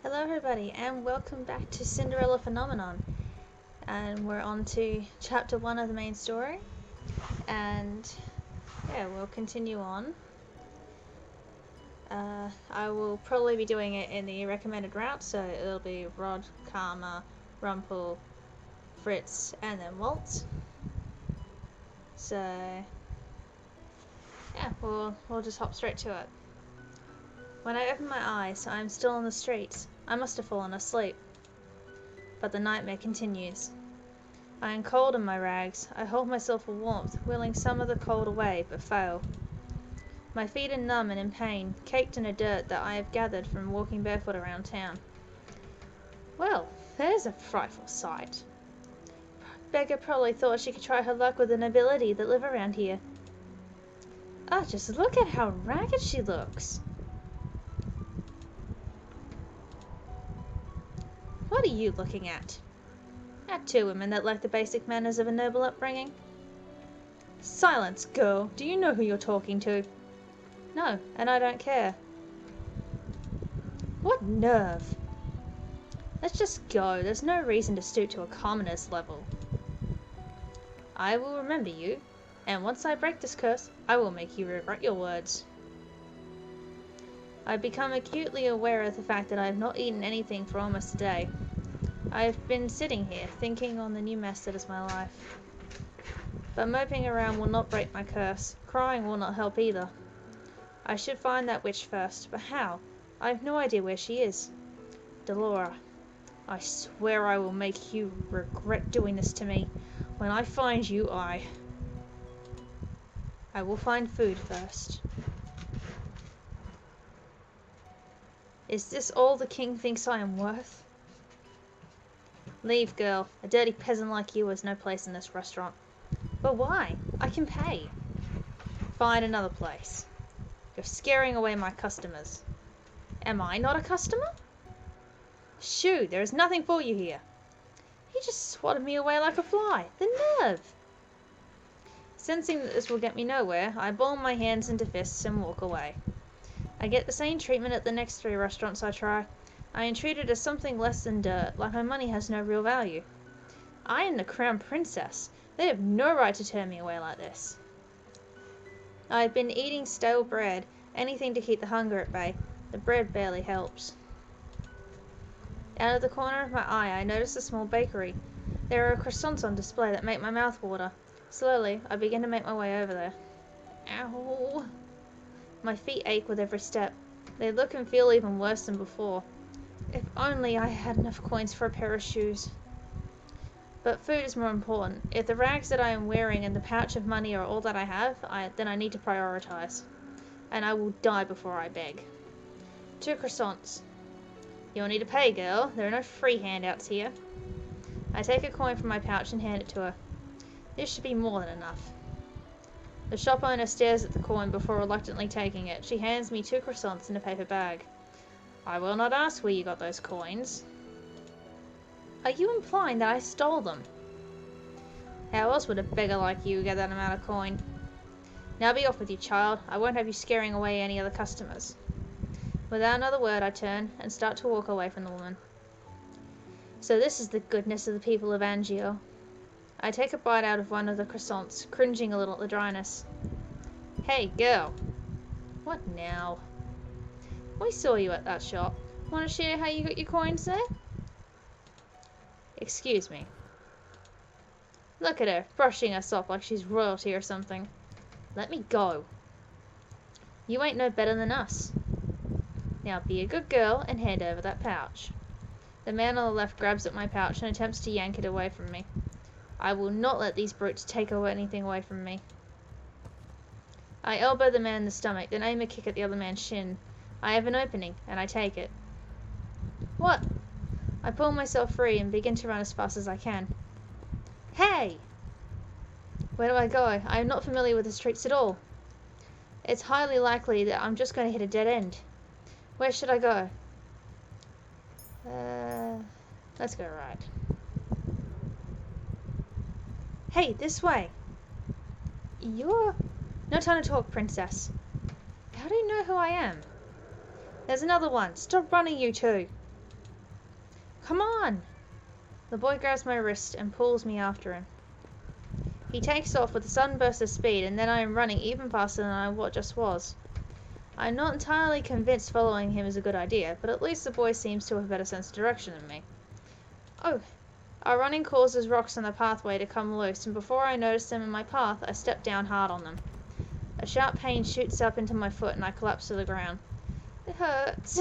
Hello everybody and welcome back to Cinderella Phenomenon, and we're on to chapter 1 of the main story, and yeah, we'll continue on. I will probably be doing it in the recommended route, so it'll be Rod, Karma, Rumpel, Fritz, and then Waltz. So yeah, we'll just hop straight to it. When I open my eyes, I am still on the streets. I must have fallen asleep. But the nightmare continues. I am cold in my rags. I hold myself for warmth, willing some of the cold away, but fail. My feet are numb and in pain, caked in a dirt that I have gathered from walking barefoot around town. Well, there's a frightful sight. Beggar probably thought she could try her luck with the nobility that live around here. Oh, just look at how ragged she looks. What are you looking at? At two women that lack the basic manners of a noble upbringing. Silence, girl. Do you know who you're talking to? No, and I don't care. What nerve! Let's just go. There's no reason to stoop to a commoner's level. I will remember you, and once I break this curse, I will make you regret your words. I've become acutely aware of the fact that I have not eaten anything for almost a day. I have been sitting here, thinking on the new mess that is my life. But moping around will not break my curse. Crying will not help either. I should find that witch first, but how? I have no idea where she is. Delora, I swear I will make you regret doing this to me. When I find you, I will find food first. Is this all the king thinks I am worth? Leave, girl. A dirty peasant like you has no place in this restaurant. But why? I can pay. Find another place. You're scaring away my customers. Am I not a customer? Shoo, there is nothing for you here. He just swatted me away like a fly. The nerve! Sensing that this will get me nowhere, I ball my hands into fists and walk away. I get the same treatment at the next 3 restaurants I try. I am treated as something less than dirt, like my money has no real value. I am the crown princess. They have no right to turn me away like this. I have been eating stale bread, anything to keep the hunger at bay. The bread barely helps. Out of the corner of my eye, I notice a small bakery. There are croissants on display that make my mouth water. Slowly, I begin to make my way over there. Ow! My feet ache with every step. They look and feel even worse than before. If only I had enough coins for a pair of shoes. But food is more important. If the rags that I am wearing and the pouch of money are all that I have, then I need to prioritize. And I will die before I beg. 2 croissants. You'll need to pay, girl. There are no free handouts here. I take a coin from my pouch and hand it to her. This should be more than enough. The shop owner stares at the coin before reluctantly taking it. She hands me 2 croissants in a paper bag. I will not ask where you got those coins. Are you implying that I stole them? How else would a beggar like you get that amount of coin? Now be off with you, child. I won't have you scaring away any other customers. Without another word, I turn and start to walk away from the woman. So this is the goodness of the people of Angier. I take a bite out of one of the croissants, cringing a little at the dryness. Hey, girl. What now? We saw you at that shop. Want to share how you got your coins there? Excuse me. Look at her, brushing us off like she's royalty or something. Let me go. You ain't no better than us. Now be a good girl and hand over that pouch. The man on the left grabs at my pouch and attempts to yank it away from me. I will not let these brutes take anything away from me. I elbow the man in the stomach, then aim a kick at the other man's shin. I have an opening, and I take it. What? I pull myself free and begin to run as fast as I can. Hey! Where do I go? I am not familiar with the streets at all. It's highly likely that I'm just going to hit a dead end. Where should I go? Let's go right. Hey, this way! You're... No time to talk, princess. How do you know who I am? There's another one. Stop running, you two. Come on! The boy grabs my wrist and pulls me after him. He takes off with a sudden burst of speed, and then I am running even faster than I just was. I'm not entirely convinced following him is a good idea, but at least the boy seems to have a better sense of direction than me. Oh! Our running causes rocks on the pathway to come loose, and before I notice them in my path, I step down hard on them. A sharp pain shoots up into my foot, and I collapse to the ground. It hurts.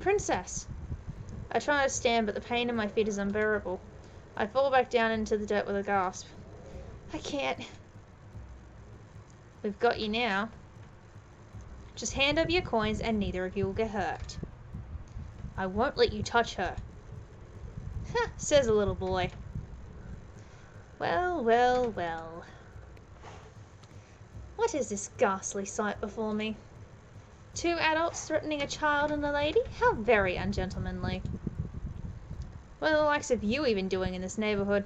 Princess! I try to stand, but the pain in my feet is unbearable. I fall back down into the dirt with a gasp. I can't. We've got you now. Just hand over your coins, and neither of you will get hurt. I won't let you touch her. Huh, says a little boy. Well, well, well. What is this ghastly sight before me? 2 adults threatening a child and a lady? How very ungentlemanly. What are the likes of you even doing in this neighborhood?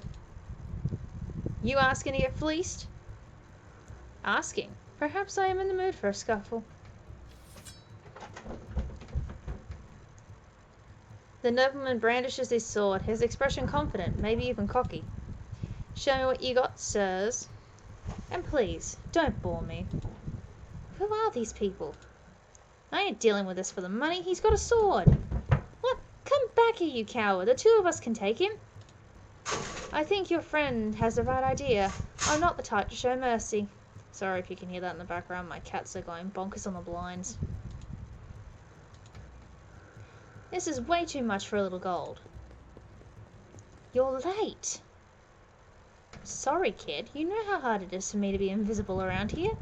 You asking to get fleeced? Asking? Perhaps I am in the mood for a scuffle. The nobleman brandishes his sword, his expression confident, maybe even cocky. Show me what you got, sirs. And please, don't bore me. Who are these people? I ain't dealing with this for the money. He's got a sword. What? Come back here, you coward. The 2 of us can take him. I think your friend has the right idea. I'm not the type to show mercy. Sorry if you can hear that in the background. My cats are going bonkers on the blinds. This is way too much for a little gold. You're late. Sorry, kid. You know how hard it is for me to be invisible around here?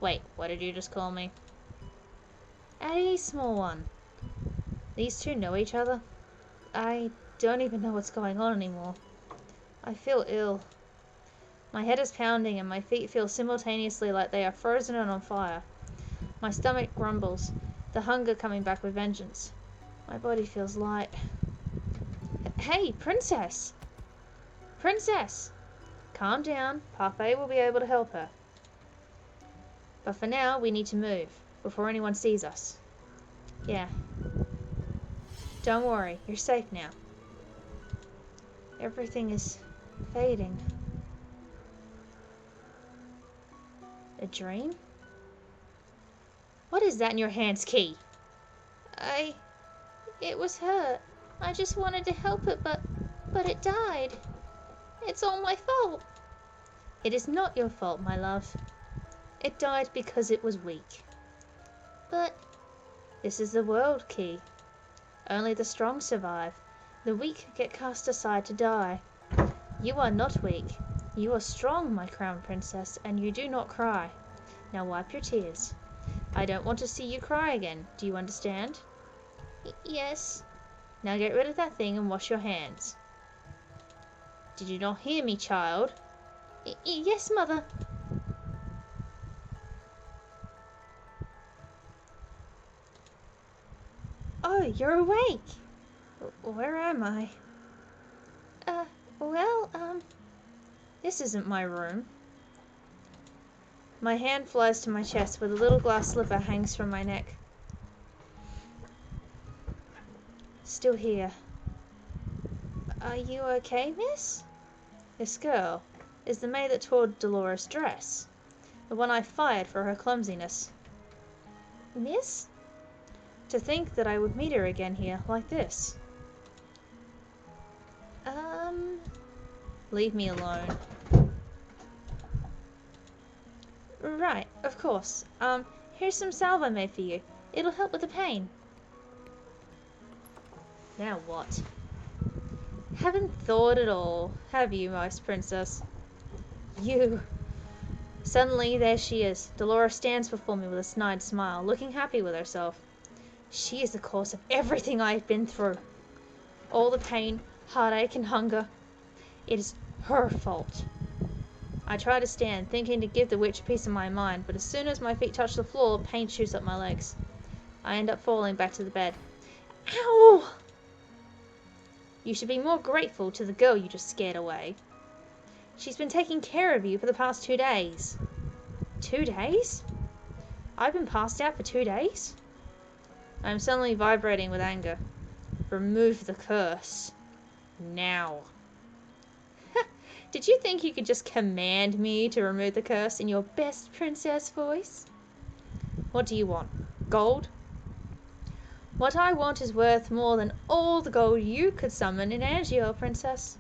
Wait, what did you just call me? Addie, small one. These 2 know each other? I don't even know what's going on anymore. I feel ill. My head is pounding and my feet feel simultaneously like they are frozen and on fire. My stomach grumbles, the hunger coming back with vengeance. My body feels light. Hey, Princess! Princess! Calm down. Parfait will be able to help her. But for now, we need to move, before anyone sees us. Yeah. Don't worry, you're safe now. Everything is fading. A dream? What is that in your hands, Key? It was hurt. I just wanted to help it, but it died. It's all my fault. It is not your fault, my love. It died because it was weak. But this is the world, Key. Only the strong survive. The weak get cast aside to die. You are not weak. You are strong, my crown princess, and you do not cry. Now wipe your tears. I don't want to see you cry again. Do you understand? Yes. Now get rid of that thing and wash your hands. Did you not hear me, child? Yes, Mother. Oh, you're awake. Where am I? This isn't my room. My hand flies to my chest where the little glass slipper hangs from my neck. Still here. Are you okay, miss? This girl is the maid that tore Dolores' dress. The one I fired for her clumsiness. Miss? To think that I would meet her again here, like this. Leave me alone. Right, of course. Here's some salve I made for you. It'll help with the pain. Now what? Haven't thought at all, have you, my princess? You. Suddenly, there she is. Dolores stands before me with a snide smile, looking happy with herself. She is the cause of everything I have been through. All the pain, heartache, and hunger. It is her fault. I try to stand, thinking to give the witch a piece of my mind, but as soon as my feet touch the floor, pain shoots up my legs. I end up falling back to the bed. Ow! You should be more grateful to the girl you just scared away. She's been taking care of you for the past 2 days. 2 days? I've been passed out for 2 days? I'm suddenly vibrating with anger. Remove the curse. Now. Did you think you could just command me to remove the curse in your best princess voice? What do you want? Gold? What I want is worth more than all the gold you could summon in Angio, princess.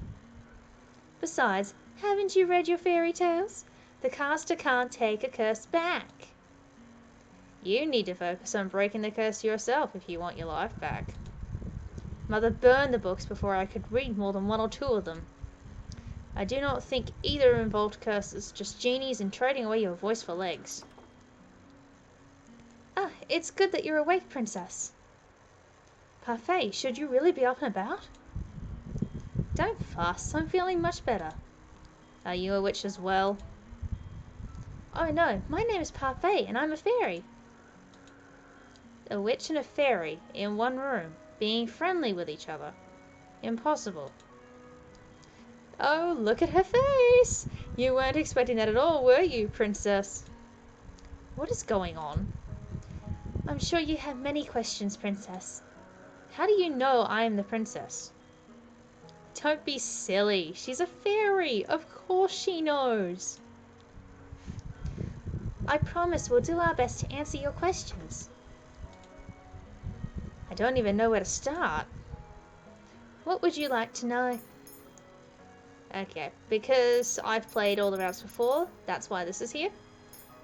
Besides, haven't you read your fairy tales? The caster can't take a curse back. You need to focus on breaking the curse yourself if you want your life back. Mother burned the books before I could read more than one or two of them. I do not think either involved curses, just genies and trading away your voice for legs. Ah, it's good that you're awake, princess. Parfait, should you really be up and about? Don't fuss, I'm feeling much better. Are you a witch as well? Oh no, my name is Parfait and I'm a fairy. A witch and a fairy in one room, being friendly with each other. Impossible. Oh, look at her face! You weren't expecting that at all, were you, princess? What is going on? I'm sure you have many questions, princess. How do you know I am the princess? Don't be silly. She's a fairy. Of course she knows. I promise we'll do our best to answer your questions. I don't even know where to start. What would you like to know? Okay, because I've played all the routes before, that's why this is here.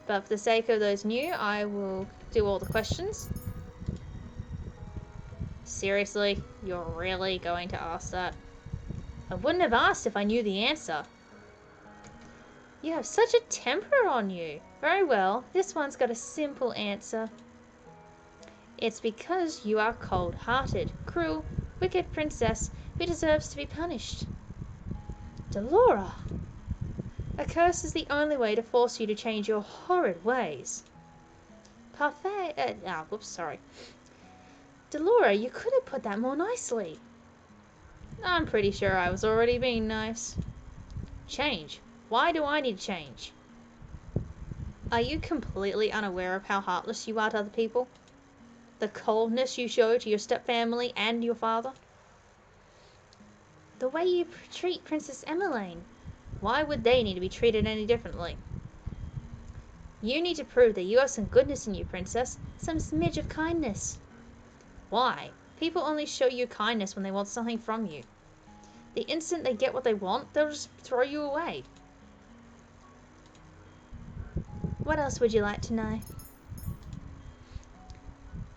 But for the sake of those new, I will do all the questions. Seriously? You're really going to ask that? I wouldn't have asked if I knew the answer. You have such a temper on you. Very well, this one's got a simple answer. It's because you are cold-hearted, cruel, wicked princess who deserves to be punished. Delora! A curse is the only way to force you to change your horrid ways. Parfait, whoops, sorry. Delora, you could have put that more nicely. I'm pretty sure I was already being nice. Change? Why do I need change? Are you completely unaware of how heartless you are to other people? The coldness you show to your stepfamily and your father? The way you treat Princess Emmeline. Why would they need to be treated any differently? You need to prove that you have some goodness in you, princess. Some smidge of kindness. Why? People only show you kindness when they want something from you. The instant they get what they want, they'll just throw you away. What else would you like to know?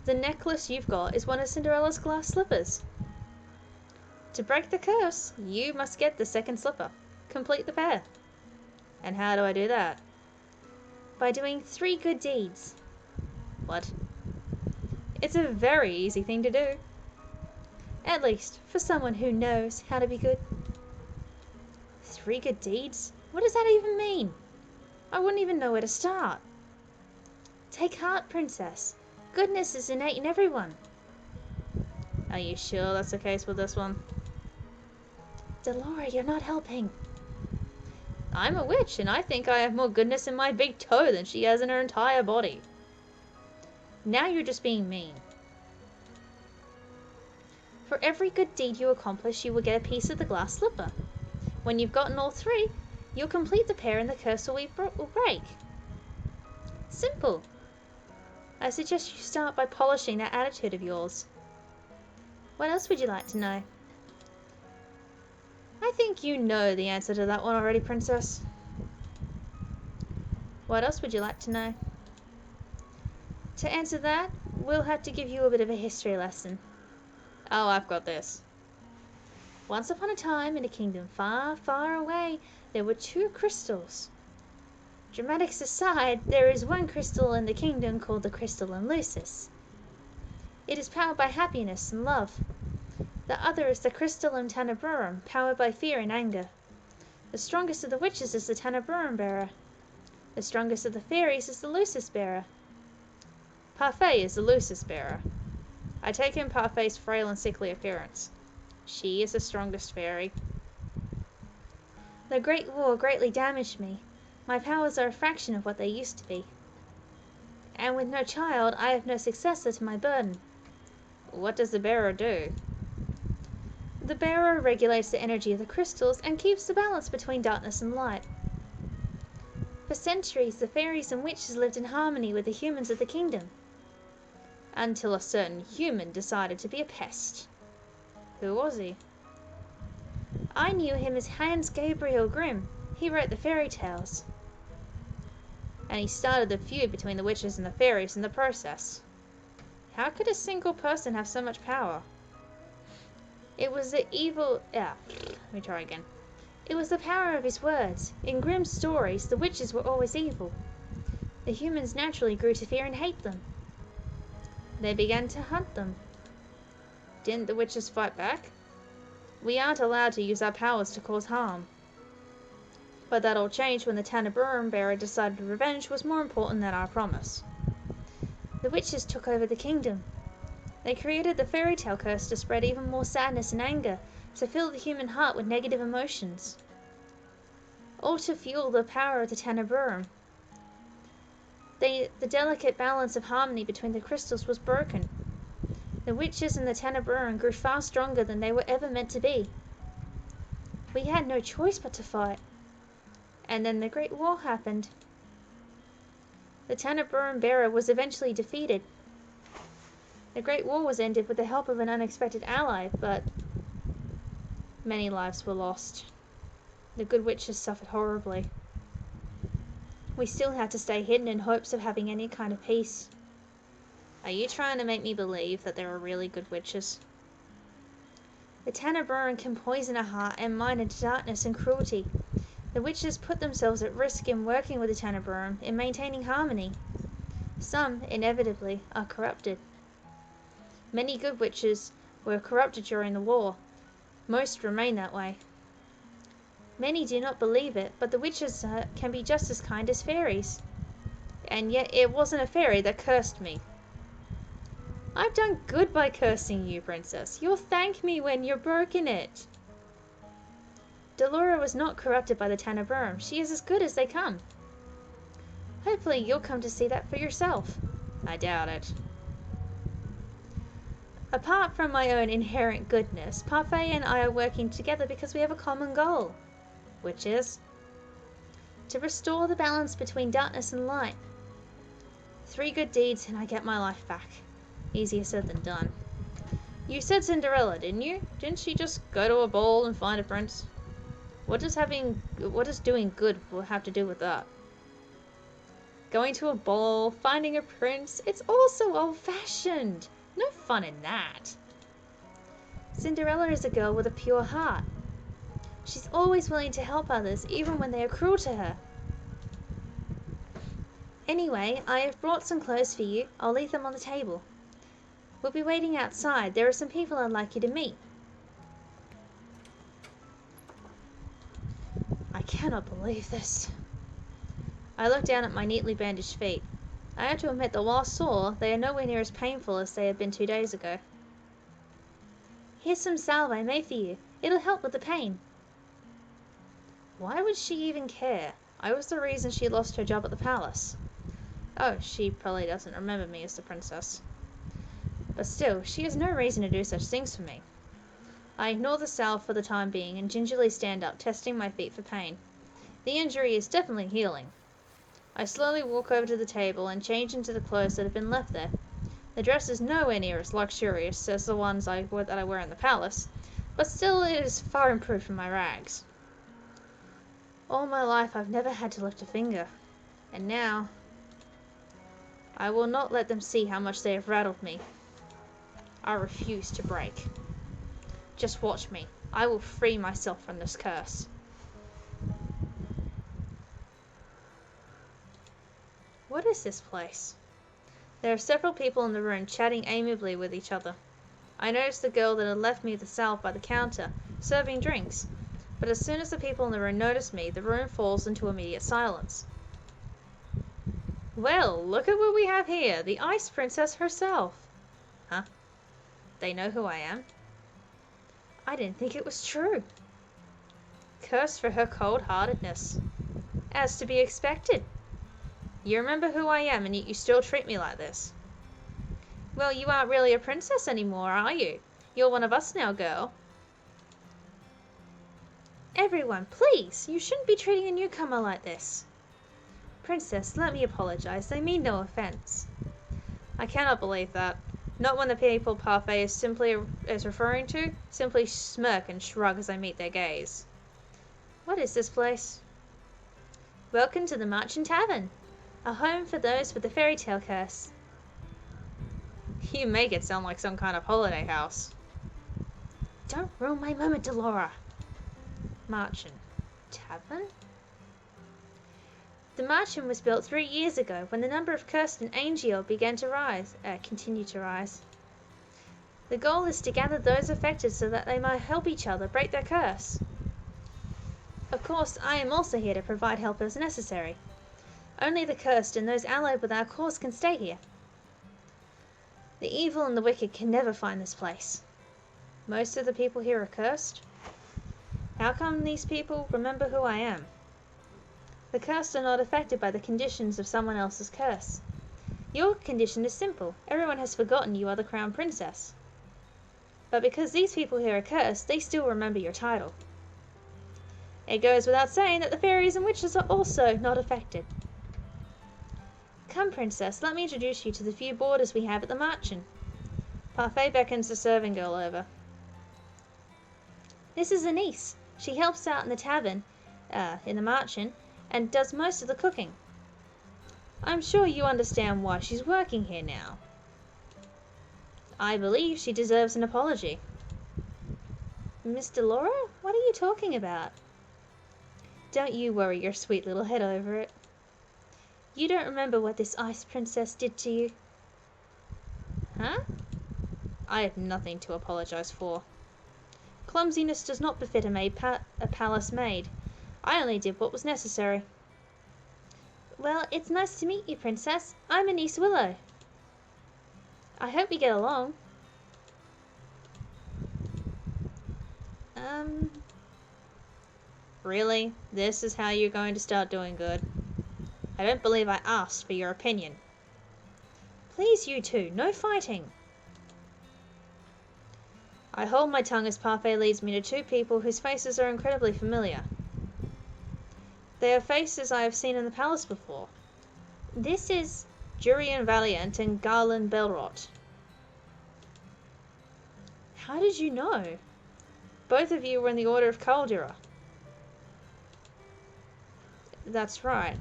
The necklace you've got is one of Cinderella's glass slippers. To break the curse, you must get the second slipper. Complete the pair. And how do I do that? By doing 3 good deeds. What? It's a very easy thing to do. At least, for someone who knows how to be good. 3 good deeds? What does that even mean? I wouldn't even know where to start. Take heart, princess. Goodness is innate in everyone. Are you sure that's the case with this one? Delora, you're not helping. I'm a witch, and I think I have more goodness in my big toe than she has in her entire body. Now you're just being mean. For every good deed you accomplish, you will get a piece of the glass slipper. When you've gotten all 3, you'll complete the pair and the curse will break. Simple. I suggest you start by polishing that attitude of yours. What else would you like to know? I think you know the answer to that one already, princess. What else would you like to know? To answer that, we'll have to give you a bit of a history lesson. Oh, I've got this. Once upon a time, in a kingdom far, far away, there were 2 crystals. Dramatics aside, there is one crystal in the kingdom called the Crystalline Lucis. It is powered by happiness and love. The other is the Crystalline Tenebrarum, powered by fear and anger. The strongest of the witches is the Tenebrarum bearer. The strongest of the fairies is the Lucis bearer. Parfait is the Lucis bearer. I take in Parfait's frail and sickly appearance. She is the strongest fairy. The Great War greatly damaged me. My powers are a fraction of what they used to be. And with no child, I have no successor to my burden. What does the bearer do? The bearer regulates the energy of the crystals and keeps the balance between darkness and light. For centuries, the fairies and witches lived in harmony with the humans of the kingdom. Until a certain human decided to be a pest. Who was he? I knew him as Hans Gabriel Grimm. He wrote the fairy tales. And he started the feud between the witches and the fairies in the process. How could a single person have so much power? It was the evil... let me try again. It was the power of his words. In Grimm's stories, the witches were always evil. The humans naturally grew to fear and hate them. They began to hunt them. Didn't the witches fight back? We aren't allowed to use our powers to cause harm. But that all changed when the Tanaburum bearer decided revenge was more important than our promise. The witches took over the kingdom. They created the fairy tale curse to spread even more sadness and anger, to fill the human heart with negative emotions. All to fuel the power of the Tanaburum. The delicate balance of harmony between the crystals was broken. The witches and the Tanaburum grew far stronger than they were ever meant to be. We had no choice but to fight. And then the Great War happened. The Tanaburum bearer was eventually defeated. The Great War was ended with the help of an unexpected ally, but many lives were lost. The good witches suffered horribly. We still had to stay hidden in hopes of having any kind of peace. Are you trying to make me believe that there are really good witches? The Tanaburum can poison a heart and mind into darkness and cruelty. The witches put themselves at risk in working with the Tanaburum in maintaining harmony. Some, inevitably, are corrupted. Many good witches were corrupted during the war. Most remain that way. Many do not believe it, but the witches can be just as kind as fairies. And yet it wasn't a fairy that cursed me. I've done good by cursing you, princess. You'll thank me when you're broken it. Delora was not corrupted by the Tanaburum. She is as good as they come. Hopefully you'll come to see that for yourself. I doubt it. Apart from my own inherent goodness, Parfait and I are working together because we have a common goal, which is to restore the balance between darkness and light. 3 good deeds and I get my life back. Easier said than done. You said Cinderella, didn't you? Didn't she just go to a ball and find a prince? What does doing good have to do with that? Going to a ball, finding a prince, it's all so old-fashioned. No fun in that. Cinderella is a girl with a pure heart. She's always willing to help others, even when they are cruel to her. Anyway, I have brought some clothes for you. I'll leave them on the table. We'll be waiting outside. There are some people I'd like you to meet. I cannot believe this. I look down at my neatly bandaged feet. I have to admit that while sore, they are nowhere near as painful as they had been 2 days ago. Here's some salve I made for you. It'll help with the pain. Why would she even care? I was the reason she lost her job at the palace. Oh, she probably doesn't remember me as the princess. But still, she has no reason to do such things for me. I ignore the salve for the time being and gingerly stand up, testing my feet for pain. The injury is definitely healing. I slowly walk over to the table and change into the clothes that have been left there. The dress is nowhere near as luxurious as the ones that I wear in the palace, but still it is far improved from my rags. All my life I've never had to lift a finger, and now I will not let them see how much they have rattled me. I refuse to break. Just watch me. I will free myself from this curse. What is this place? There are several people in the room chatting amiably with each other. I noticed the girl that had left me the salve by the counter, serving drinks, but as soon as the people in the room notice me, the room falls into immediate silence. Well, look at what we have here, the Ice Princess herself. Huh? They know who I am? I didn't think it was true. Cursed for her cold-heartedness. As to be expected. You remember who I am, and yet you still treat me like this. Well, you aren't really a princess anymore, are you? You're one of us now, girl. Everyone, please! You shouldn't be treating a newcomer like this. Princess, let me apologize. They mean no offense. I cannot believe that. Not when the people Parfait is referring to simply smirk and shrug as I meet their gaze. What is this place? Welcome to the Marching Tavern, a home for those with the fairy tale curse. You make it sound like some kind of holiday house. Don't ruin my moment, Delora. Marching Tavern? The Marching was built 3 years ago when the number of cursed in Angel began to continue to rise. The goal is to gather those affected so that they might help each other break their curse. Of course, I am also here to provide help as necessary. Only the cursed and those allied with our cause can stay here. The evil and the wicked can never find this place. Most of the people here are cursed. How come these people remember who I am? The cursed are not affected by the conditions of someone else's curse. Your condition is simple. Everyone has forgotten you are the crown princess. But because these people here are cursed, they still remember your title. It goes without saying that the fairies and witches are also not affected. Come, princess, let me introduce you to the few boarders we have at the Marching. Parfait beckons the serving girl over. This is Anise. She helps out in the tavern, in the Marching, and does most of the cooking. I'm sure you understand why she's working here now. I believe she deserves an apology. Miss Delora, what are you talking about? Don't you worry your sweet little head over it. You don't remember what this ice princess did to you? Huh? I have nothing to apologize for. Clumsiness does not befit a palace maid. I only did what was necessary. Well, it's nice to meet you, Princess. I'm Anise Willow. I hope we get along. Really? This is how you're going to start doing good? I don't believe I asked for your opinion. Please, you two, no fighting. I hold my tongue as Parfait leads me to two people whose faces are incredibly familiar. They are faces I have seen in the palace before. This is Jurian Valiant and Garland Belrot. How did you know? Both of you were in the Order of Caldera. That's right.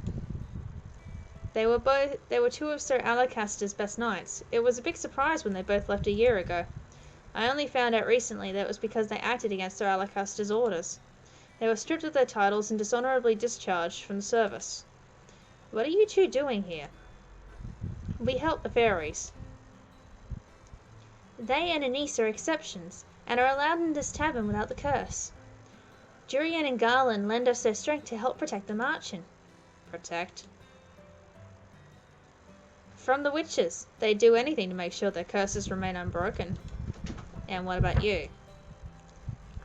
They were two of Sir Alacaster's best knights. It was a big surprise when they both left a year ago. I only found out recently that it was because they acted against Sir Alacaster's orders. They were stripped of their titles and dishonorably discharged from the service. What are you two doing here? We help the fairies. They and Anise are exceptions, and are allowed in this tavern without the curse. Jurian and Garland lend us their strength to help protect the Marching. Protect? From the witches. They do anything to make sure their curses remain unbroken. And what about you?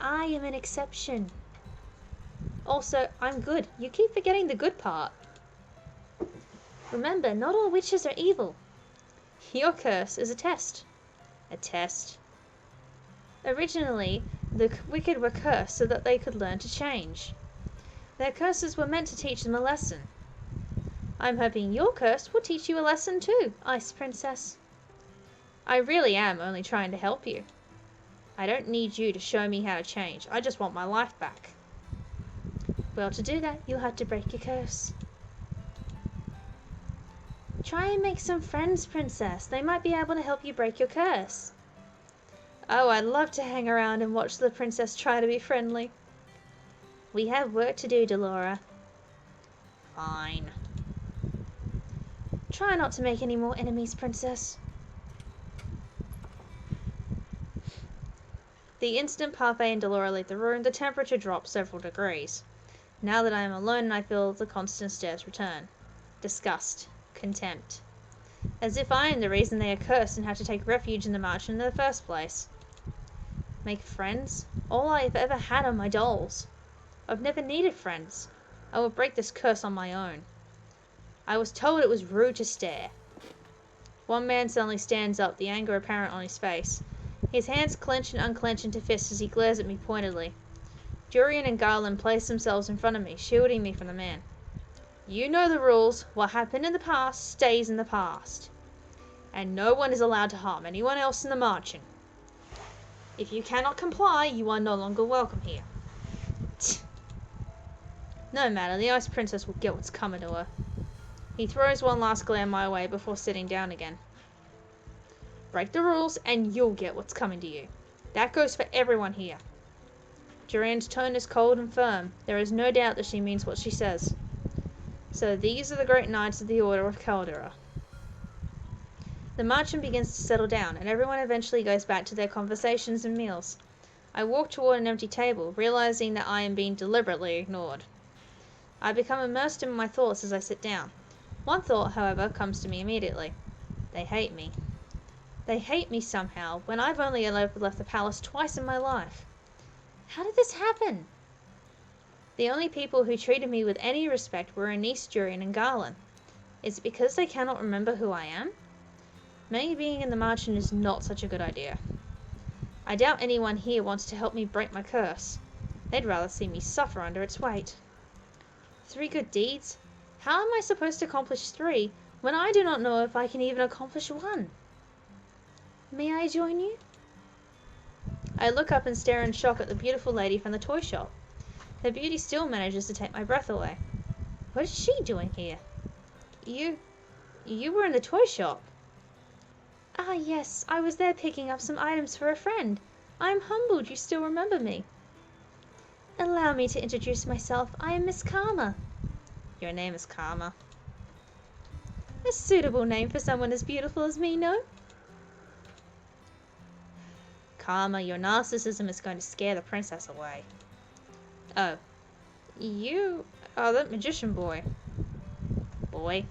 I am an exception. Also, I'm good. You keep forgetting the good part. Remember, not all witches are evil. Your curse is a test. A test? Originally, the wicked were cursed so that they could learn to change. Their curses were meant to teach them a lesson. I'm hoping your curse will teach you a lesson too, Ice Princess. I really am only trying to help you. I don't need you to show me how to change. I just want my life back. Well, to do that, you'll have to break your curse. Try and make some friends, Princess. They might be able to help you break your curse. Oh, I'd love to hang around and watch the princess try to be friendly. We have work to do, Delora. Fine. Try not to make any more enemies, Princess. The instant Parfait and Delora leave the room, the temperature drops several degrees. Now that I am alone, I feel the constant stares return. Disgust. Contempt. As if I am the reason they are cursed and have to take refuge in the Marching in the first place. Make friends? All I have ever had are my dolls. I've never needed friends. I will break this curse on my own. I was told it was rude to stare. One man suddenly stands up, the anger apparent on his face. His hands clench and unclench into fists as he glares at me pointedly. Durian and Garland placed themselves in front of me, shielding me from the man. You know the rules. What happened in the past stays in the past. And no one is allowed to harm anyone else in the marching. If you cannot comply, you are no longer welcome here. No matter, the Ice Princess will get what's coming to her. He throws one last glare my way before sitting down again. Break the rules and you'll get what's coming to you. That goes for everyone here. Durian's tone is cold and firm. There is no doubt that she means what she says. So these are the great knights of the Order of Caldera. The marching begins to settle down, and everyone eventually goes back to their conversations and meals. I walk toward an empty table, realizing that I am being deliberately ignored. I become immersed in my thoughts as I sit down. One thought, however, comes to me immediately. They hate me. They hate me somehow, when I've only left the palace twice in my life. How did this happen? The only people who treated me with any respect were Anise, Durian, and Garland. Is it because they cannot remember who I am? Maybe being in the marching is not such a good idea. I doubt anyone here wants to help me break my curse. They'd rather see me suffer under its weight. 3 good deeds? How am I supposed to accomplish 3 when I do not know if I can even accomplish 1? May I join you? I look up and stare in shock at the beautiful lady from the toy shop. Her beauty still manages to take my breath away. What is she doing here? You were in the toy shop. Ah, yes, I was there picking up some items for a friend. I am humbled you still remember me. Allow me to introduce myself. I am Miss Karma. Your name is Karma. A suitable name for someone as beautiful as me, no? Karma, your narcissism is going to scare the princess away. Oh, you are that magician boy. Boy?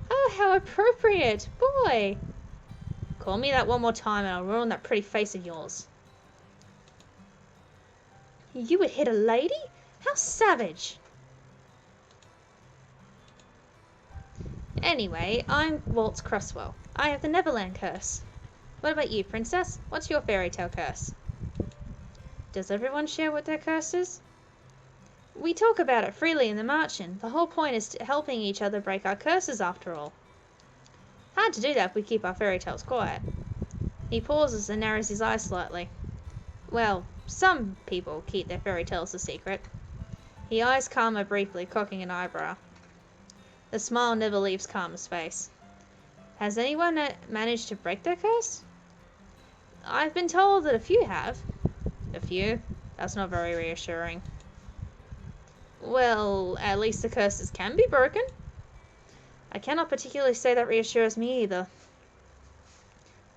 Oh, how appropriate! Boy! Call me that one more time and I'll ruin that pretty face of yours. You would hit a lady? How savage! Anyway, I'm Waltz Cresswell. I have the Neverland curse. What about you, princess? What's your fairy tale curse? Does everyone share what their curse is? We talk about it freely in the marching. The whole point is helping each other break our curses, after all. Hard to do that if we keep our fairy tales quiet. He pauses and narrows his eyes slightly. Well, some people keep their fairy tales a secret. He eyes Karma briefly, cocking an eyebrow. The smile never leaves Karma's face. Has anyone managed to break their curse? I've been told that a few have. A few? That's not very reassuring. Well, at least the curses can be broken. I cannot particularly say that reassures me either.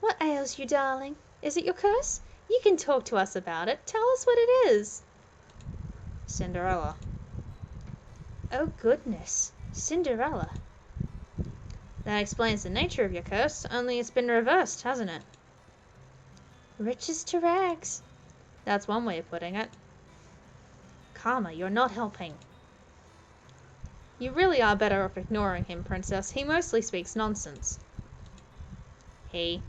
What ails you, darling? Is it your curse? You can talk to us about it. Tell us what it is. Cinderella. Oh goodness, Cinderella. That explains the nature of your curse, only it's been reversed, hasn't it? Riches to rags. That's one way of putting it. Karma, you're not helping. You really are better off ignoring him, princess. He mostly speaks nonsense. He.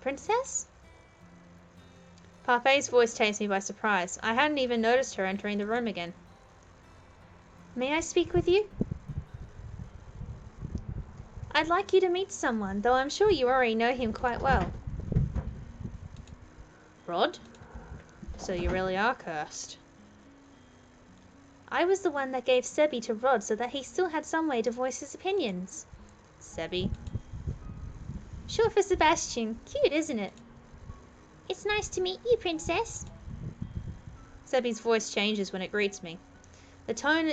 Princess? Parfait's voice takes me by surprise. I hadn't even noticed her entering the room again. May I speak with you? I'd like you to meet someone, though I'm sure you already know him quite well. Rod? So you really are cursed. I was the one that gave Sebi to Rod so that he still had some way to voice his opinions. Sebi? Short for Sebastian. Cute, isn't it? It's nice to meet you, princess. Sebi's voice changes when it greets me. The tone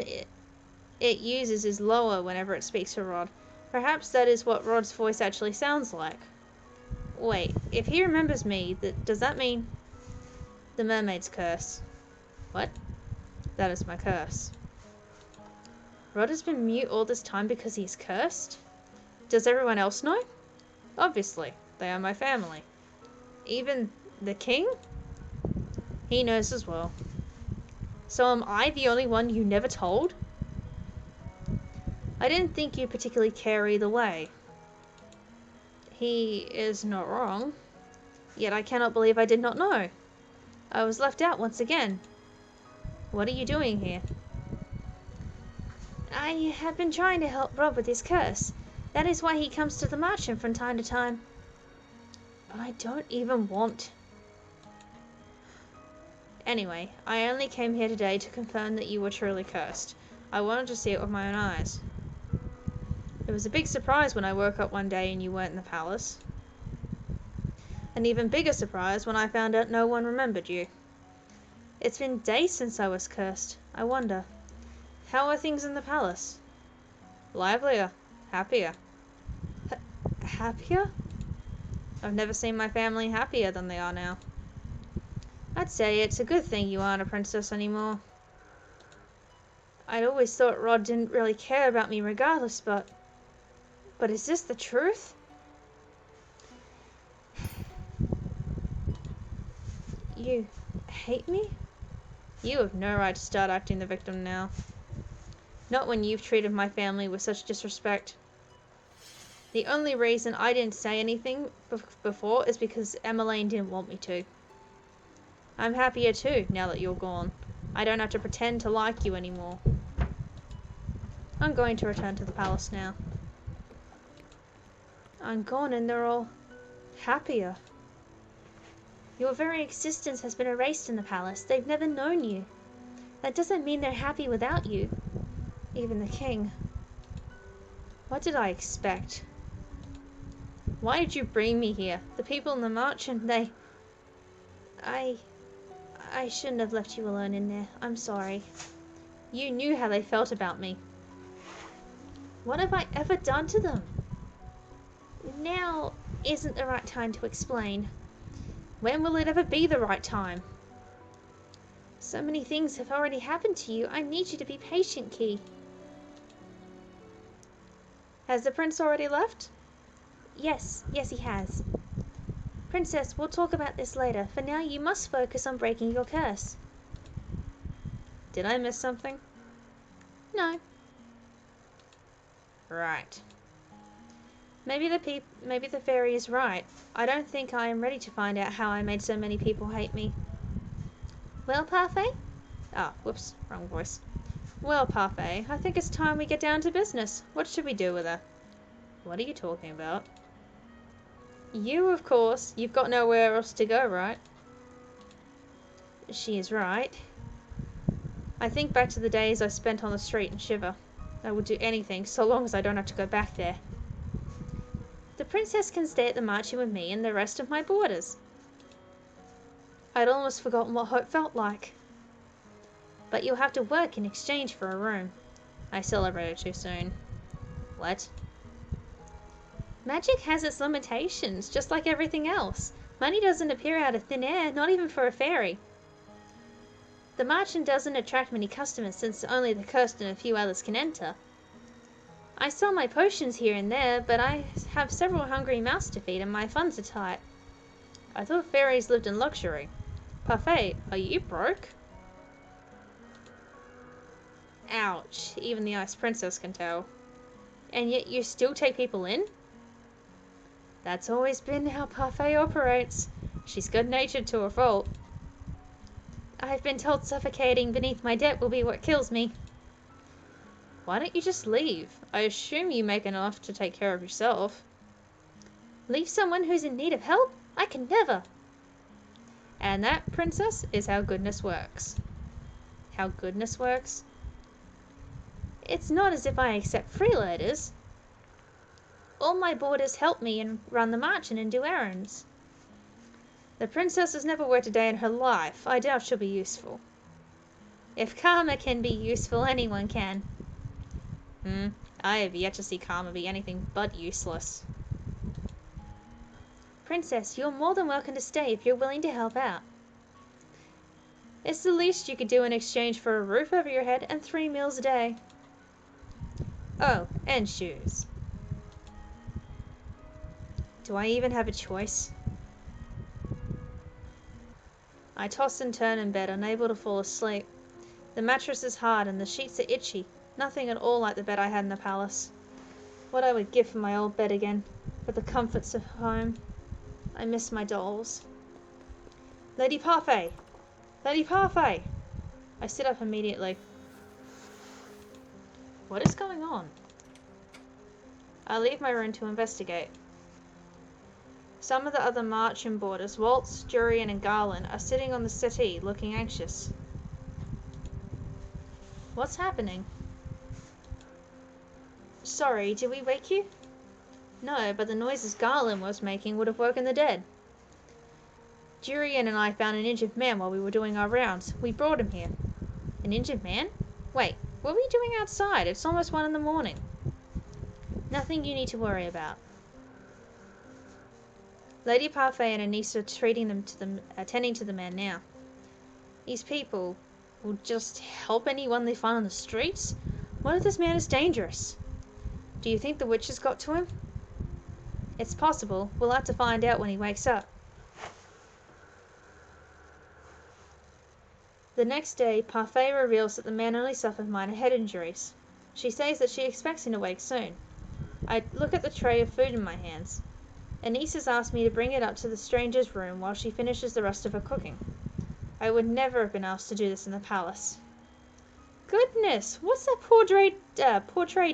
it uses is lower whenever it speaks to Rod. Perhaps that is what Rod's voice actually sounds like. Wait, if he remembers me, does that mean... The mermaid's curse. What? That is my curse. Rod has been mute all this time because he's cursed? Does everyone else know? Obviously, they are my family. Even the king? He knows as well. So am I the only one you never told? I didn't think you particularly care either way. He is not wrong. Yet I cannot believe I did not know. I was left out once again. What are you doing here? I have been trying to help Rob with his curse. That is why he comes to the mansion from time to time. But I don't even want. Anyway, I only came here today to confirm that you were truly cursed. I wanted to see it with my own eyes. It was a big surprise when I woke up one day and you weren't in the palace. An even bigger surprise when I found out no one remembered you. It's been days since I was cursed. I wonder, how are things in the palace? Livelier. Happier. Happier? I've never seen my family happier than they are now. I'd say it's a good thing you aren't a princess anymore. I'd always thought Rod didn't really care about me regardless, but is this the truth? You hate me? You have no right to start acting the victim now. Not when you've treated my family with such disrespect. The only reason I didn't say anything before is because Emmeline didn't want me to. I'm happier too, now that you're gone. I don't have to pretend to like you anymore. I'm going to return to the palace now. I'm gone and they're all happier. Your very existence has been erased in the palace. They've never known you. That doesn't mean they're happy without you. Even the king. What did I expect? Why did you bring me here? The people in the mansion, they... I shouldn't have left you alone in there. I'm sorry. You knew how they felt about me. What have I ever done to them? Now isn't the right time to explain. When will it ever be the right time? So many things have already happened to you. I need you to be patient, Key. Has the prince already left? Yes, he has. Princess, we'll talk about this later. For now, you must focus on breaking your curse. Did I miss something? No. Right. Maybe the fairy is right. I don't think I am ready to find out how I made so many people hate me. Well, Parfait? Ah, whoops, wrong voice. Well, Parfait, I think it's time we get down to business. What should we do with her? What are you talking about? You, of course. You've got nowhere else to go, right? She is right. I think back to the days I spent on the street and shiver. I would do anything, so long as I don't have to go back there. The princess can stay at the mansion with me and the rest of my boarders. I'd almost forgotten what hope felt like. But you'll have to work in exchange for a room. I celebrated too soon. What? Magic has its limitations, just like everything else. Money doesn't appear out of thin air, not even for a fairy. The mansion doesn't attract many customers since only the cursed and a few others can enter. I sell my potions here and there, but I have several hungry mouths to feed and my funds are tight. I thought fairies lived in luxury. Parfait, are you broke? Ouch, even the Ice Princess can tell. And yet you still take people in? That's always been how Parfait operates. She's good-natured to a fault. I've been told suffocating beneath my debt will be what kills me. Why don't you just leave? I assume you make enough to take care of yourself. Leave someone who's in need of help? I can never. And that, princess, is how goodness works. How goodness works? It's not as if I accept freeloaders. All my boarders help me and run the mansion and do errands. The princess has never worked a day in her life. I doubt she'll be useful. If karma can be useful, anyone can. I have yet to see karma be anything but useless. Princess, you're more than welcome to stay if you're willing to help out. It's the least you could do in exchange for a roof over your head and 3 meals a day. Oh, and shoes. Do I even have a choice? I toss and turn in bed, unable to fall asleep. The mattress is hard and the sheets are itchy. Nothing at all like the bed I had in the palace. What I would give for my old bed again, for the comforts of home. I miss my dolls. Lady Parfait! Lady Parfait! I sit up immediately. What is going on? I leave my room to investigate. Some of the other marching boarders, Waltz, Jurian, and Garland, are sitting on the settee, looking anxious. What's happening? Sorry, did we wake you? No, but the noises Garland was making would have woken the dead. Jurian and I found an injured man while we were doing our rounds. We brought him here. An injured man? Wait, what were you doing outside? It's almost 1 in the morning. Nothing you need to worry about. Lady Parfait and Anise are attending to the man now. These people will just help anyone they find on the streets? What if this man is dangerous? Do you think the witches got to him? It's possible. We'll have to find out when he wakes up. The next day, Parfait reveals that the man only suffered minor head injuries. She says that she expects him to wake soon. I look at the tray of food in my hands. Anise has asked me to bring it up to the stranger's room while she finishes the rest of her cooking. I would never have been asked to do this in the palace. Goodness, what's that portrait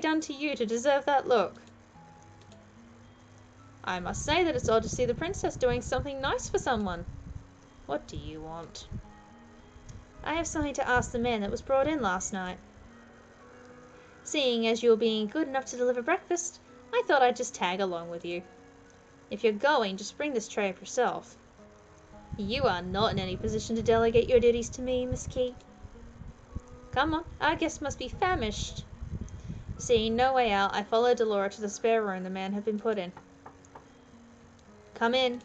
done to you to deserve that look? I must say that it's odd to see the princess doing something nice for someone. What do you want? I have something to ask the man that was brought in last night. Seeing as you were being good enough to deliver breakfast, I thought I'd just tag along with you. If you're going, just bring this tray up yourself. You are not in any position to delegate your duties to me, Miss Key. Come on, our guest must be famished. Seeing no way out, I followed Delora to the spare room the man had been put in. Come in.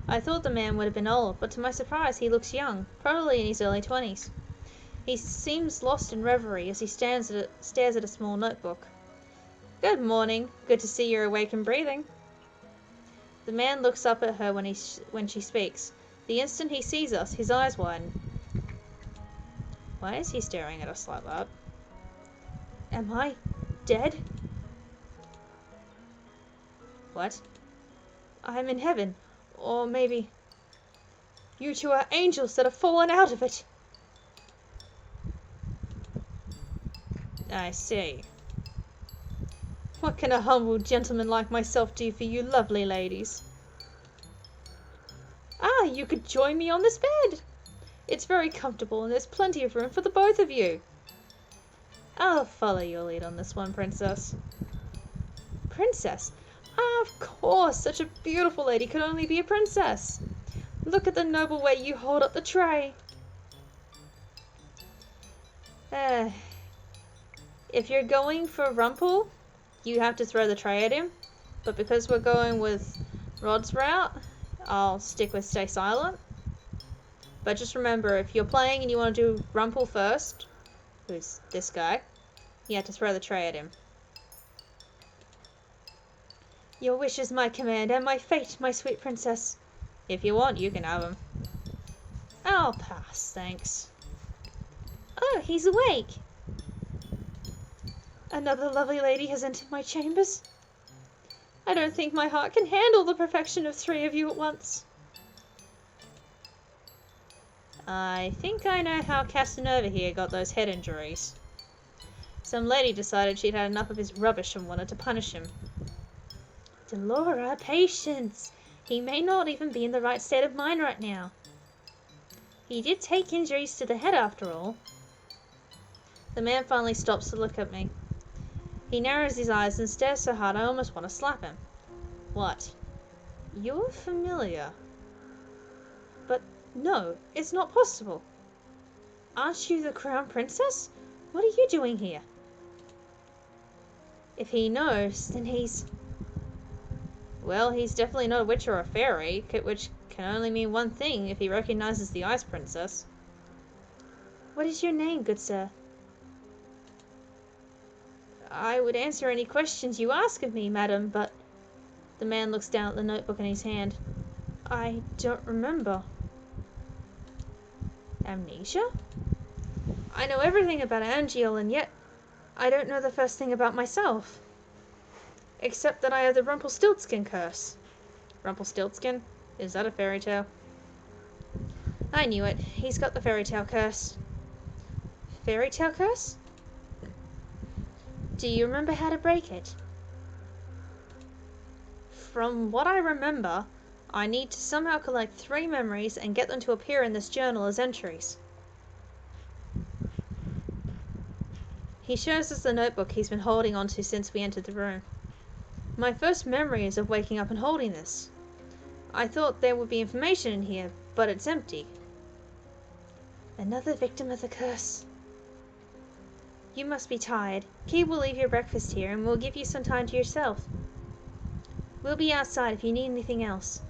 I thought the man would have been old, but to my surprise he looks young, probably in his early 20s. He seems lost in reverie as he stares at a small notebook. Good morning. Good to see you're awake and breathing. The man looks up at her when she speaks. The instant he sees us, his eyes widen. Why is he staring at us like that? Am I dead? What? I'm in heaven. Or maybe you two are angels that have fallen out of it. I see. What can a humble gentleman like myself do for you lovely ladies? Ah, you could join me on this bed. It's very comfortable and there's plenty of room for the both of you. I'll follow your lead on this one, Princess. Princess? Of course, such a beautiful lady could only be a princess. Look at the noble way you hold up the tray. If you're going for Rumpel, you have to throw the tray at him. But because we're going with Rod's route, I'll stick with stay silent. But just remember, if you're playing and you want to do Rumpel first, who's this guy, you have to throw the tray at him. Your wish is my command, and my fate, my sweet princess. If you want, you can have him. I'll pass, thanks. Oh, he's awake. Another lovely lady has entered my chambers. I don't think my heart can handle the perfection of 3 of you at once. I think I know how Casanova here got those head injuries. Some lady decided she'd had enough of his rubbish and wanted to punish him. Delora, patience. He may not even be in the right state of mind right now. He did take injuries to the head after all. The man finally stops to look at me. He narrows his eyes and stares so hard I almost want to slap him. What? You're familiar. But no, it's not possible. Aren't you the crown princess? What are you doing here? If he knows, then he's... Well, he's definitely not a witch or a fairy, which can only mean one thing if he recognizes the Ice Princess. What is your name, good sir? I would answer any questions you ask of me, madam, but... The man looks down at the notebook in his hand. I don't remember. Amnesia? I know everything about Angeal, and yet I don't know the first thing about myself. Except that I have the Rumpelstiltskin curse. Rumpelstiltskin? Is that a fairy tale? I knew it. He's got the fairy tale curse. Fairy tale curse? Do you remember how to break it? From what I remember, I need to somehow collect 3 memories and get them to appear in this journal as entries. He shows us the notebook he's been holding onto since we entered the room. My first memory is of waking up and holding this. I thought there would be information in here, but it's empty. Another victim of the curse. You must be tired. Key will leave your breakfast here and we'll give you some time to yourself. We'll be outside if you need anything else.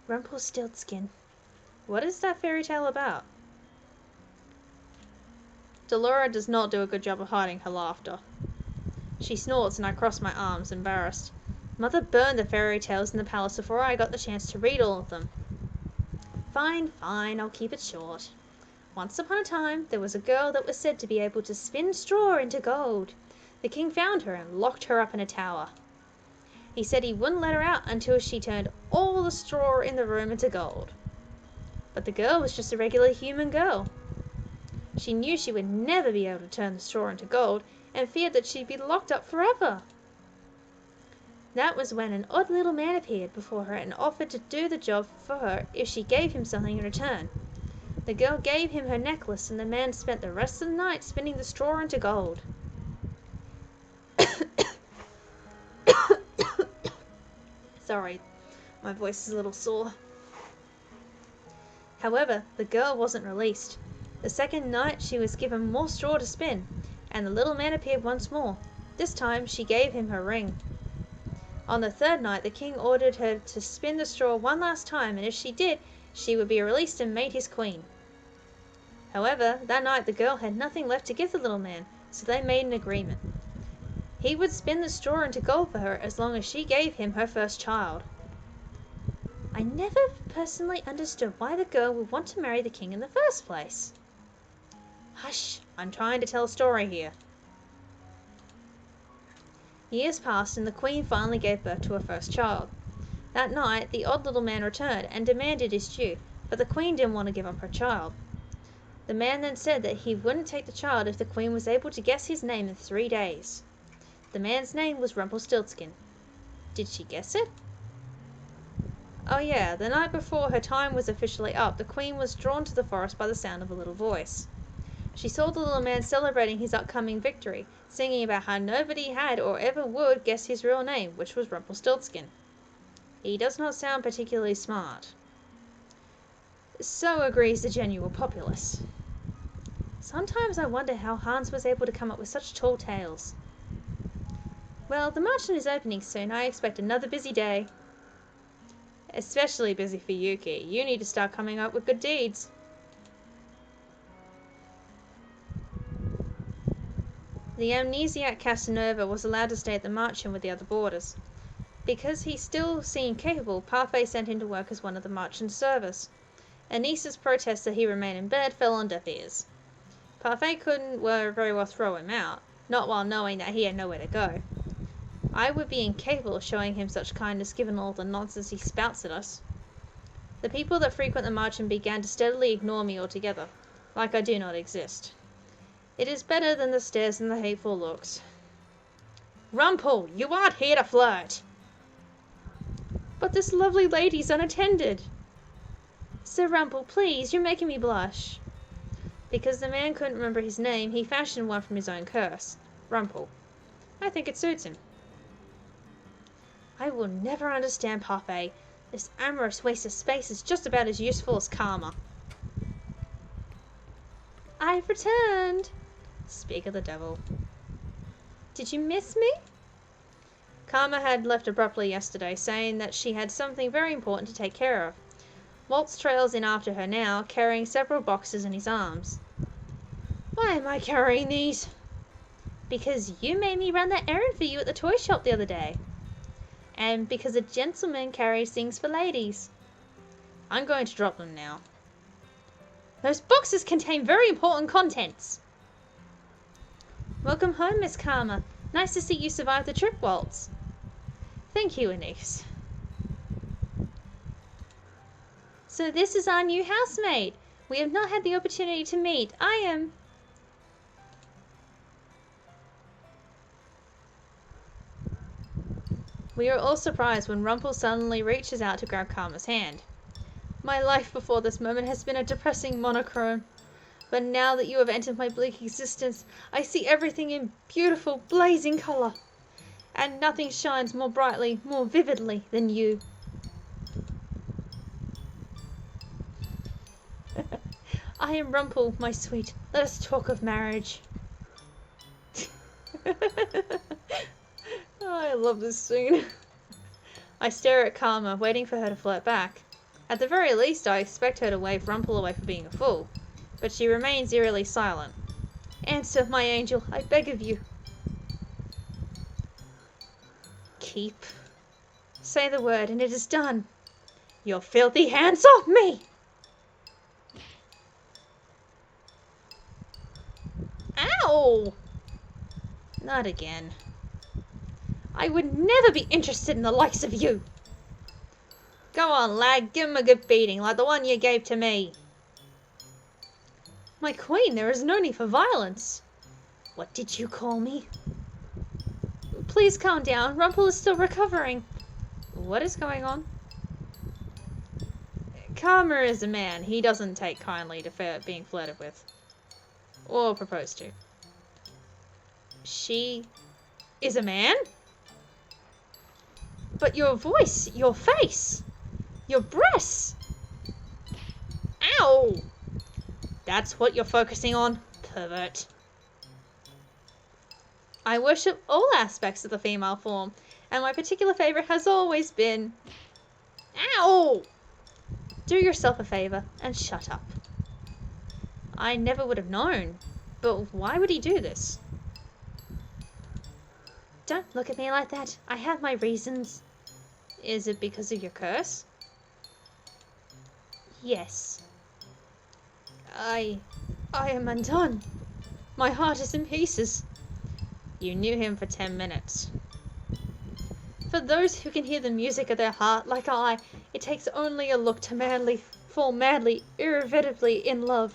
Rumpelstiltskin. What is that fairy tale about? Delora does not do a good job of hiding her laughter. She snorts and I cross my arms, embarrassed. Mother burned the fairy tales in the palace before I got the chance to read all of them. Fine, I'll keep it short. Once upon a time, there was a girl that was said to be able to spin straw into gold. The king found her and locked her up in a tower. He said he wouldn't let her out until she turned all the straw in the room into gold. But the girl was just a regular human girl. She knew she would never be able to turn the straw into gold and feared that she'd be locked up forever. That was when an odd little man appeared before her and offered to do the job for her if she gave him something in return. The girl gave him her necklace and the man spent the rest of the night spinning the straw into gold. Sorry, my voice is a little sore. However, the girl wasn't released. The second night she was given more straw to spin, and the little man appeared once more. This time she gave him her ring. On the third night the king ordered her to spin the straw one last time, and if she did, she would be released and made his queen. However, that night the girl had nothing left to give the little man, so they made an agreement. He would spin the straw into gold for her as long as she gave him her first child. I never personally understood why the girl would want to marry the king in the first place. Hush, I'm trying to tell a story here. Years passed and the queen finally gave birth to her first child. That night, the odd little man returned and demanded his due, but the queen didn't want to give up her child. The man then said that he wouldn't take the child if the queen was able to guess his name in 3 days. The man's name was Rumpelstiltskin. Did she guess it? Oh yeah, the night before her time was officially up, the queen was drawn to the forest by the sound of a little voice. She saw the little man celebrating his upcoming victory, singing about how nobody had or ever would guess his real name, which was Rumpelstiltskin. He does not sound particularly smart. So agrees the general populace. Sometimes I wonder how Hans was able to come up with such tall tales. Well, the mansion is opening soon. I expect another busy day. Especially busy for Yuki. You need to start coming up with good deeds. The amnesiac Casanova was allowed to stay at the mansion with the other boarders. Because he still seemed capable, Parfait sent him to work as one of the mansion's servers. Anissa's protest that he remain in bed fell on deaf ears. Parfait couldn't very well throw him out, not while knowing that he had nowhere to go. I would be incapable of showing him such kindness given all the nonsense he spouts at us. The people that frequent the mansion began to steadily ignore me altogether, like I do not exist. It is better than the stares and the hateful looks. Rumpel, you aren't here to flirt! But this lovely lady's unattended. Sir Rumpel, please, you're making me blush. Because the man couldn't remember his name, he fashioned one from his own curse. Rumpel. I think it suits him. I will never understand Parfait. This amorous waste of space is just about as useful as karma. I've returned. Speak of the devil. Did you miss me? Karma had left abruptly yesterday, saying that she had something very important to take care of. Waltz trails in after her now, carrying several boxes in his arms. Why am I carrying these? Because you made me run that errand for you at the toy shop the other day. And because a gentleman carries things for ladies. I'm going to drop them now. Those boxes contain very important contents. Welcome home, Miss Karma. Nice to see you survive the trip waltz. Thank you, Anise. So this is our new housemate. We have not had the opportunity to meet. I am... We are all surprised when Rumpel suddenly reaches out to grab Karma's hand. My life before this moment has been a depressing monochrome. But now that you have entered my bleak existence, I see everything in beautiful, blazing colour. And nothing shines more brightly, more vividly than you. I am Rumpel, my sweet. Let us talk of marriage. Oh, I love this scene. I stare at Karma, waiting for her to flirt back. At the very least, I expect her to wave Rumpel away for being a fool. But she remains eerily silent. Answer, my angel, I beg of you. Keep. Say the word, and it is done. Your filthy hands off me! Ow! Not again. I would never be interested in the likes of you. Go on, lad, give him a good beating, like the one you gave to me. My queen, there is no need for violence. What did you call me? Please calm down. Rumpel is still recovering. What is going on? Karma is a man. He doesn't take kindly to being flirted with. Or proposed to. She is a man? But your voice, your face, your breasts. Ow! That's what you're focusing on, pervert. I worship all aspects of the female form, and my particular favourite has always been... Ow! Do yourself a favour and shut up. I never would have known, but why would he do this? Don't look at me like that. I have my reasons. Is it because of your curse? Yes. I am undone. My heart is in pieces. You knew him for 10 minutes. For those who can hear the music of their heart, like I, it takes only a look to fall madly, irrevocably in love.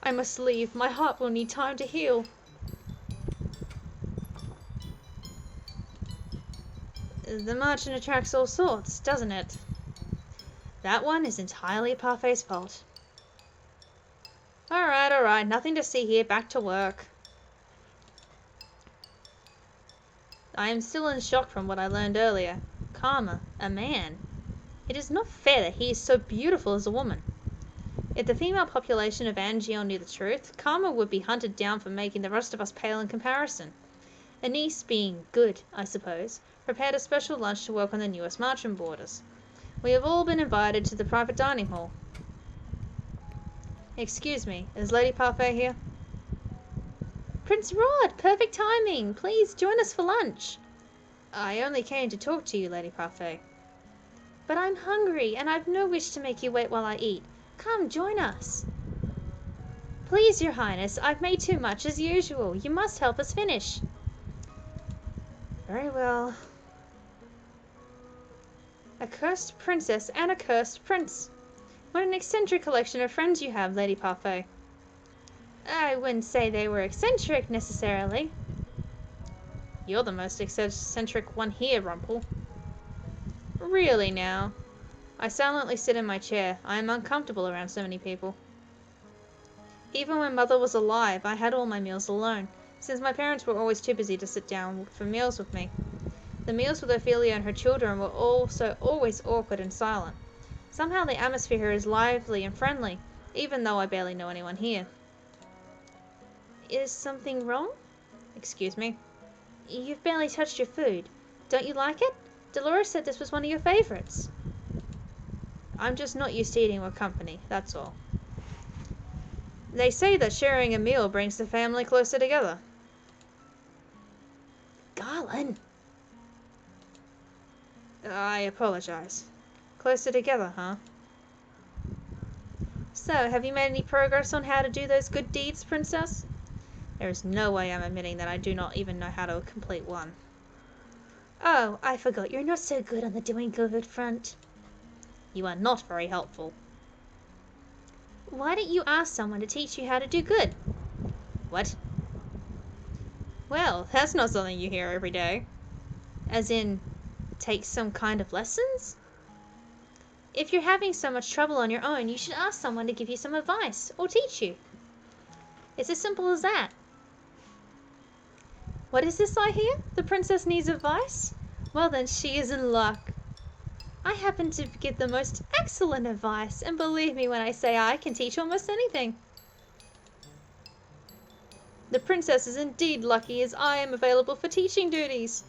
I must leave. My heart will need time to heal. The merchant attracts all sorts, doesn't it? That one is entirely Parfait's fault. Alright, nothing to see here, back to work. I am still in shock from what I learned earlier. Karma, a man. It is not fair that he is so beautiful as a woman. If the female population of Angiel knew the truth, Karma would be hunted down for making the rest of us pale in comparison. Anise, being good, I suppose, prepared a special lunch to welcome the newest marching boarders. We have all been invited to the private dining hall. Excuse me, is Lady Parfait here? Prince Rod, perfect timing. Please join us for lunch. I only came to talk to you, Lady Parfait. But I'm hungry, and I've no wish to make you wait while I eat. Come, join us. Please, Your Highness, I've made too much as usual. You must help us finish. Very well. A cursed princess and a cursed prince. What an eccentric collection of friends you have, Lady Parfait. I wouldn't say they were eccentric, necessarily. You're the most eccentric one here, Rumpel. Really, now? I silently sit in my chair. I am uncomfortable around so many people. Even when Mother was alive, I had all my meals alone, since my parents were always too busy to sit down for meals with me. The meals with Ophelia and her children were also always awkward and silent. Somehow the atmosphere here is lively and friendly, even though I barely know anyone here. Is something wrong? Excuse me. You've barely touched your food. Don't you like it? Dolores said this was one of your favorites. I'm just not used to eating with company, that's all. They say that sharing a meal brings the family closer together. Garland! I apologize. Closer together, huh? So, have you made any progress on how to do those good deeds, Princess? There is no way I'm admitting that I do not even know how to complete one. Oh, I forgot. You're not so good on the doing good front. You are not very helpful. Why don't you ask someone to teach you how to do good? What? Well, that's not something you hear every day. As in, take some kind of lessons? If you're having so much trouble on your own, you should ask someone to give you some advice or teach you. It's as simple as that. What is this I hear? The princess needs advice? Well then, she is in luck. I happen to give the most excellent advice, and believe me when I say I can teach almost anything. The princess is indeed lucky, as I am available for teaching duties.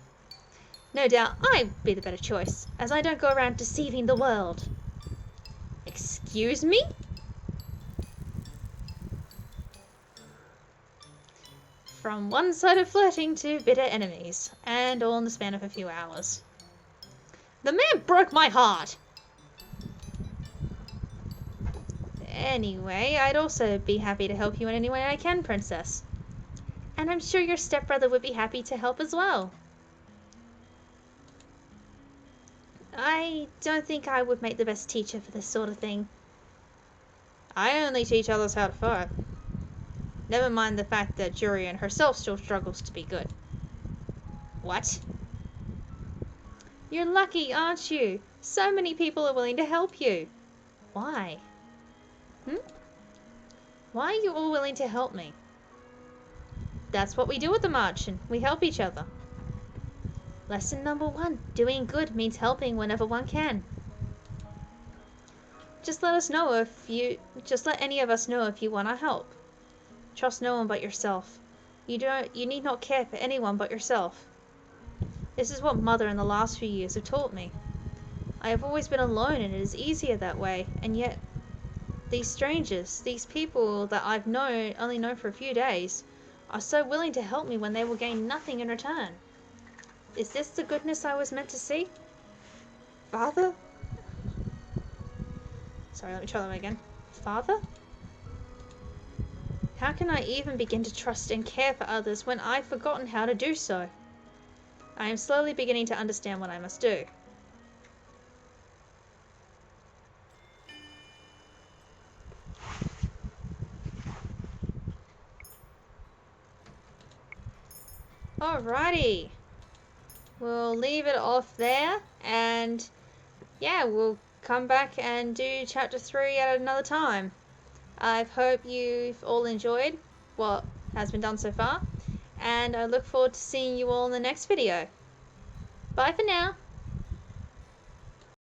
No doubt I'd be the better choice, as I don't go around deceiving the world. Excuse me? From one-sided flirting to bitter enemies, and all in the span of a few hours. The man broke my heart! Anyway, I'd also be happy to help you in any way I can, Princess. And I'm sure your stepbrother would be happy to help as well. I don't think I would make the best teacher for this sort of thing. I only teach others how to fight. Never mind the fact that Jurian herself still struggles to be good. What? You're lucky, aren't you? So many people are willing to help you. Why? Why are you all willing to help me? That's what we do at the Marchen. We help each other. Lesson number 1. Doing good means helping whenever one can. Just let any of us know if you want our help. Trust no one but yourself. You need not care for anyone but yourself. This is what Mother in the last few years have taught me. I have always been alone, and it is easier that way, and yet these strangers, these people that I've only known for a few days, are so willing to help me when they will gain nothing in return. Is this the goodness I was meant to see? Father? Sorry, let me try that again. Father? How can I even begin to trust and care for others when I've forgotten how to do so? I am slowly beginning to understand what I must do. Alrighty. We'll leave it off there, and yeah, we'll come back and do chapter 3 at another time. I hope you've all enjoyed what has been done so far, and I look forward to seeing you all in the next video. Bye for now.